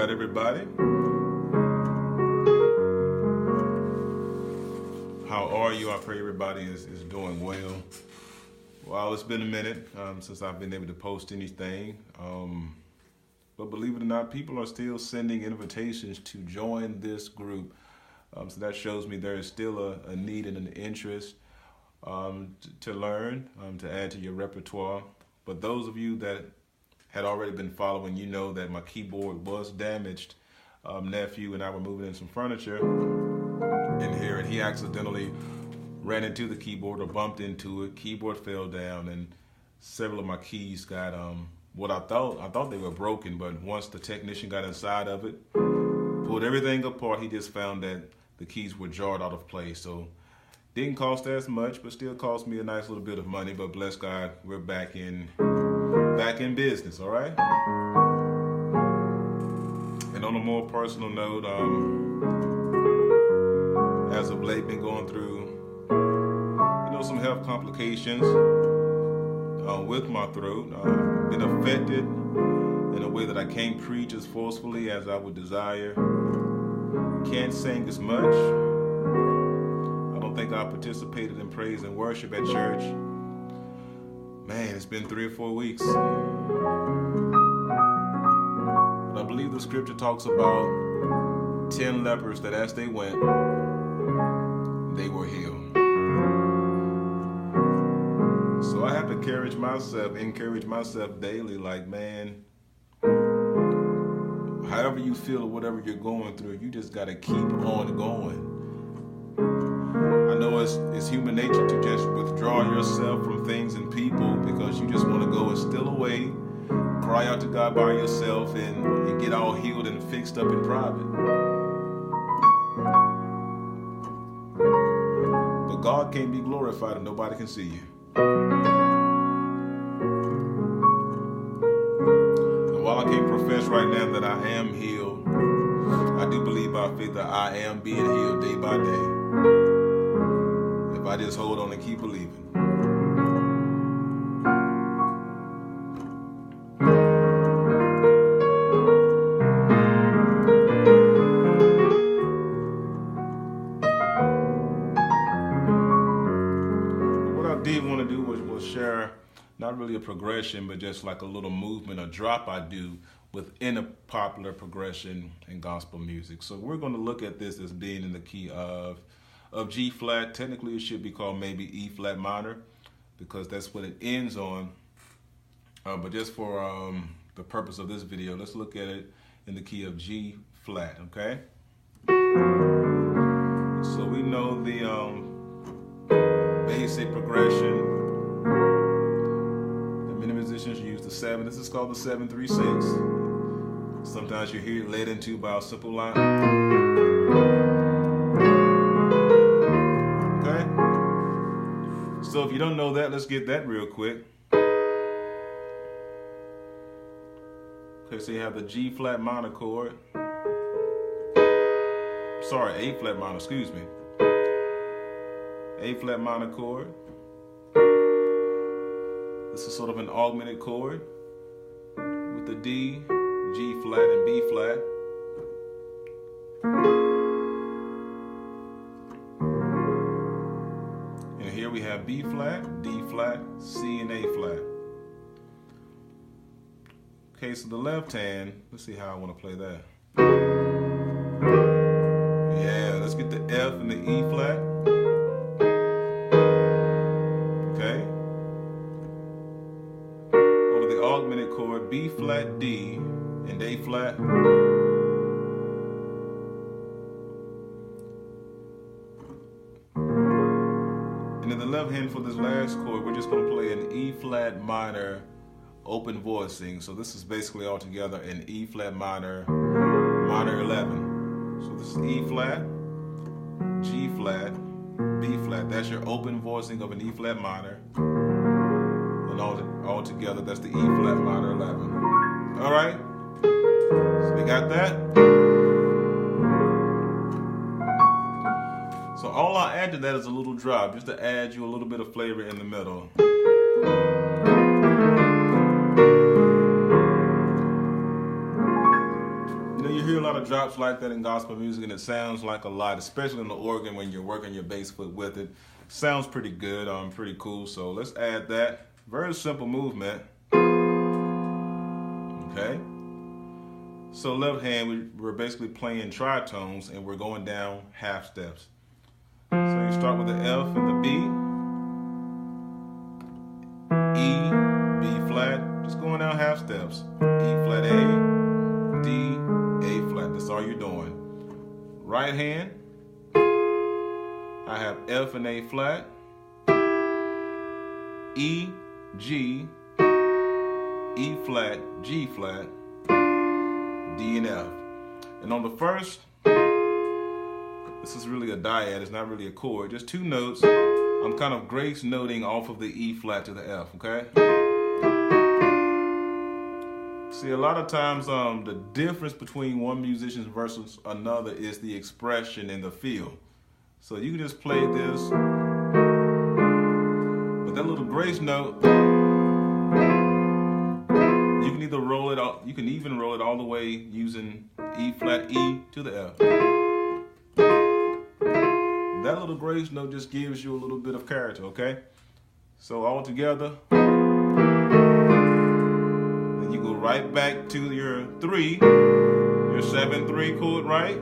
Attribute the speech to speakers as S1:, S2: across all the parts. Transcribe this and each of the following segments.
S1: God, everybody. How are you? I pray everybody is doing well. Well, it's been a minute since I've been able to post anything. But believe it or not, people are still sending invitations to join this group. So that shows me there is still a need and an interest to learn, to add to your repertoire. But those of you that had already been following, you know that my keyboard was damaged. Nephew and I were moving in some furniture in here, and he accidentally ran into the keyboard or bumped into it. Keyboard fell down, and several of my keys got what I thought they were broken. But once the technician got inside of it, pulled everything apart, he just found that the keys were jarred out of place. So didn't cost as much, but still cost me a nice little bit of money. But bless God, we're back in business, all right? And on a more personal note, as of late, been going through, some health complications with my throat. Been affected in a way that I can't preach as forcefully as I would desire. Can't sing as much. I don't think I participated in praise and worship at church. Man, it's been 3 or 4 weeks. But I believe the scripture talks about 10 lepers that as they went, they were healed. So I have to encourage myself daily, like, man, however you feel or whatever you're going through, you just got to keep on going. I know it's human nature to just withdraw yourself from things and people because you just want to go and steal away, cry out to God by yourself, and get all healed and fixed up in private. But God can't be glorified and nobody can see you. And while I can't profess right now that I am healed, I do believe by faith that I am being healed day by day. If I just hold on and keep believing. What I did want to do was share not really a progression, but just like a little movement, a drop I do within a popular progression in gospel music. So we're going to look at this as being in the key of G flat. Technically, it should be called maybe E flat minor because that's what it ends on. But just for the purpose of this video, let's look at it in the key of G flat, okay? So we know the basic progression. Many musicians use the 7. This is called the 7-3-6. Sometimes you hear it led into by a simple line. Okay? So if you don't know that, let's get that real quick. Okay, so you have the G flat minor chord. Sorry, A flat minor, excuse me. A flat minor chord. This is sort of an augmented chord with the D, G flat, and B flat. And here we have B flat, D flat, C, and A flat. Okay, so the left hand, let's see how I want to play that. Yeah, let's get the F and the E flat. Okay. Augmented chord, B flat, D, and A flat. And in the left hand for this last chord, we're just going to play an E flat minor open voicing. So this is basically all together an E flat minor, minor 11. So this is E flat, G flat, B flat. That's your open voicing of an E flat minor. And all together, that's the E flat minor 11. All right, so we got that. So all I add to that is a little drop, just to add you a little bit of flavor in the middle. You of drops like that in gospel music, and it sounds like a lot, especially on the organ when you're working your bass foot with it. Sounds pretty good, pretty cool. So let's add that. Very simple movement. Okay. So left hand, we're basically playing tritones, and we're going down half steps. So you start with the F and the B, E, B flat, just going down half steps. E flat A, D, A flat. That's all you're doing. Right hand, I have F and A flat, E, G, E flat, G flat, D and F. And on the first, this is really a dyad, it's not really a chord, just two notes. I'm kind of grace noting off of the E flat to the F, okay? See, a lot of times the difference between one musician versus another is the expression and the feel. So you can just play this, but that little grace note, you can either roll it out, you can even roll it all the way using E flat E to the F. That little grace note just gives you a little bit of character, okay? So all together, then you go right back to your 3, your 7-3 chord, right?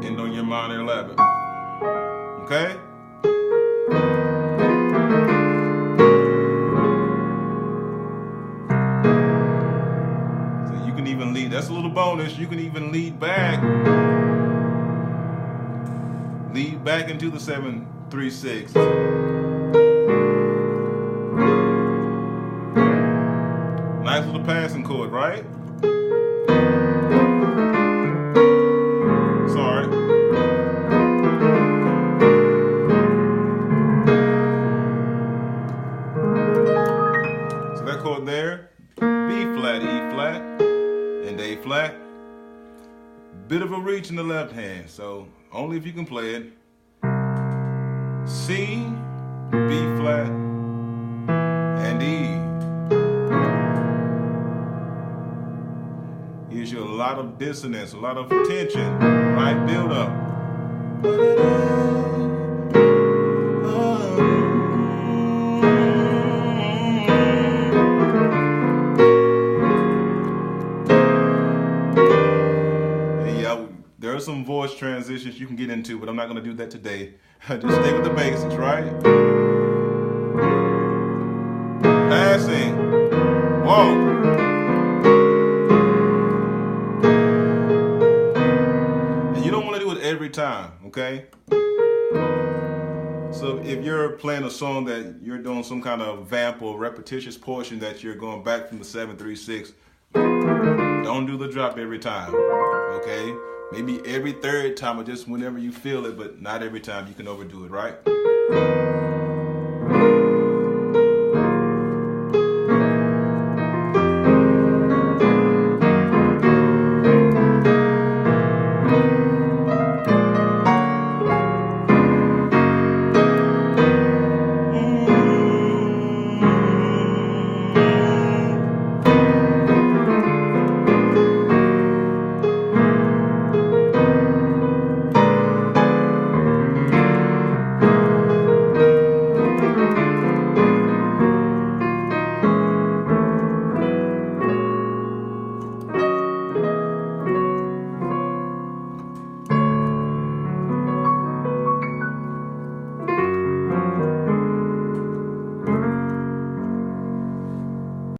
S1: And on your minor 11, okay? So you can even lead, that's a little bonus, you can even lead back into the 7-3-6. Nice little passing chord, right? Sorry. So that chord there, B flat, E flat, and A flat. Bit of a reach in the left hand, so only if you can play it. C, B flat, and E. Gives you a lot of dissonance, a lot of tension, right? Build up. There are some voice transitions you can get into, but I'm not going to do that today. Just stay with the basics, right? Passing. Whoa. And you don't want to do it every time, okay? So if you're playing a song that you're doing some kind of vamp or repetitious portion that you're going back from the 7-3-6, don't do the drop every time, okay? Maybe every third time or just whenever you feel it, but not every time. You can overdo it, right?